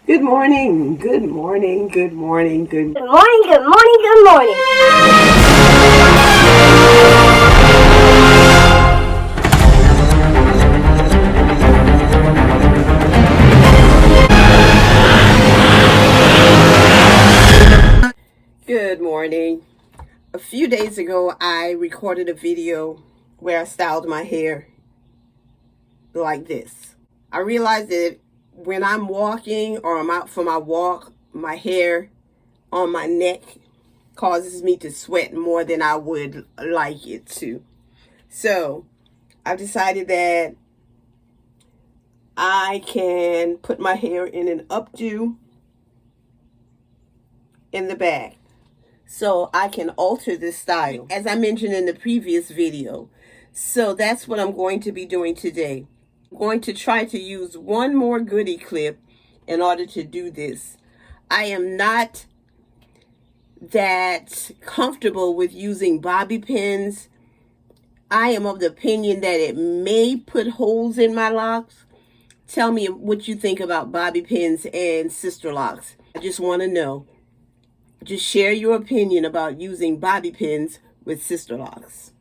Good morning, good morning, good morning, good Good morning, good morning, good morning. good morning. A few days ago, I recorded a video where I styled my hair like this. I realized that when I'm walking or I'm out for my walk, my hair on my neck causes me to sweat more than I would like it to. So I've decided that I can put my hair in an updo in the back so I can alter this style as I mentioned in the previous video. So that's what I'm going to be doing today. I'm going to try to use one more goodie clip in order to do this. I am not that comfortable with using bobby pins. I am of the opinion that it may put holes in my locks. Tell me what you think about bobby pins and sister locks. I just want to know. Just share your opinion about using bobby pins with sister locks.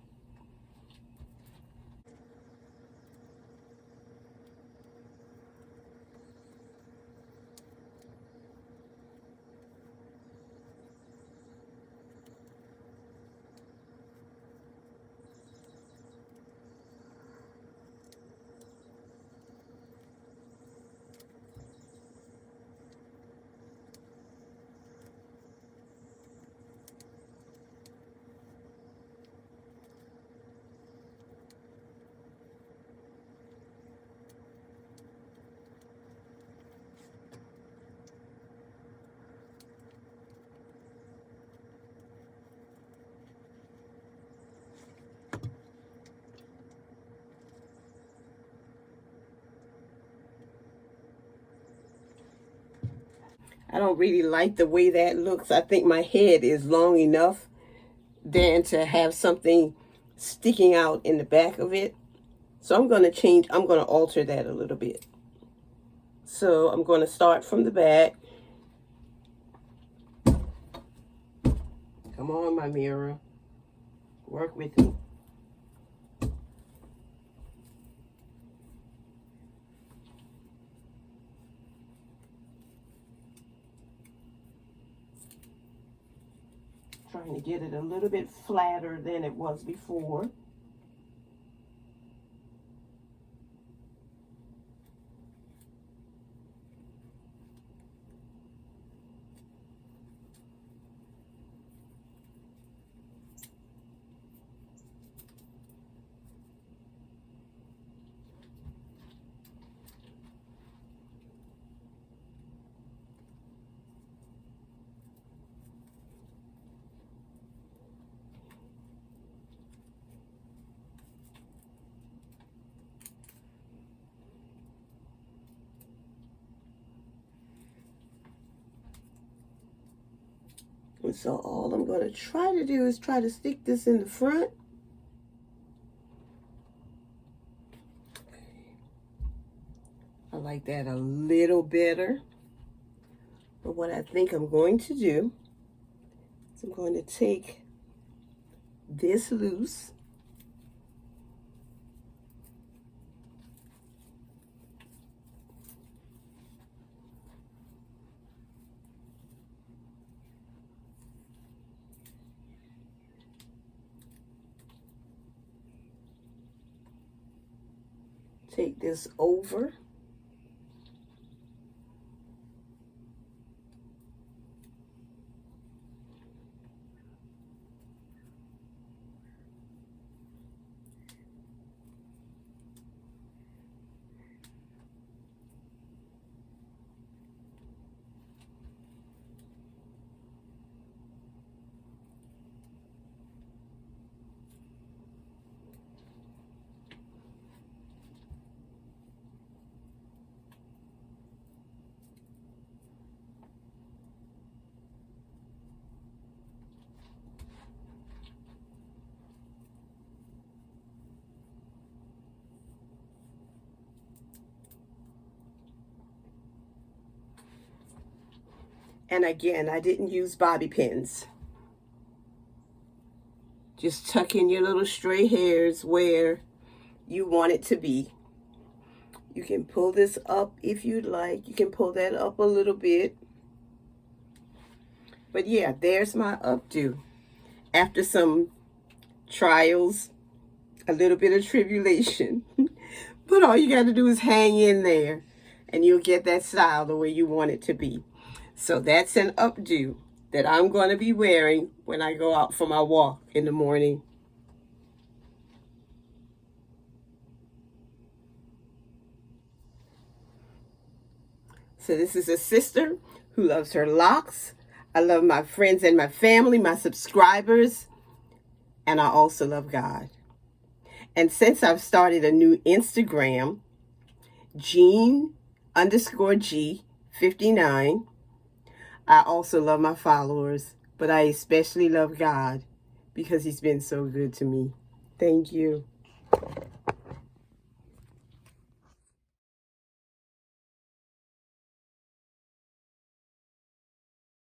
I don't really like the way that looks. I think my head is long enough than to have something sticking out in the back of it. So I'm going to alter that a little bit. So I'm going to start from the back. Come on, my mirror. Work with me. Trying to get it a little bit flatter than it was before. And so all I'm going to try to do is try to stick this in the front. I like that a little better. But what I think I'm going to do is I'm going to take this loose. Take this over. And again, I didn't use bobby pins. Just tuck in your little stray hairs where you want it to be. You can pull this up if you'd like. You can pull that up a little bit. But yeah, there's my updo. After some trials, a little bit of tribulation. But all you got to do is hang in there and you'll get that style the way you want it to be. So that's an updo that I'm going to be wearing when I go out for my walk in the morning. So this is a sister who loves her locks. I love my friends and my family, my subscribers, and I also love God. And since I've started a new Instagram, Jean_G59, I also love my followers, but I especially love God because he's been so good to me. Thank you.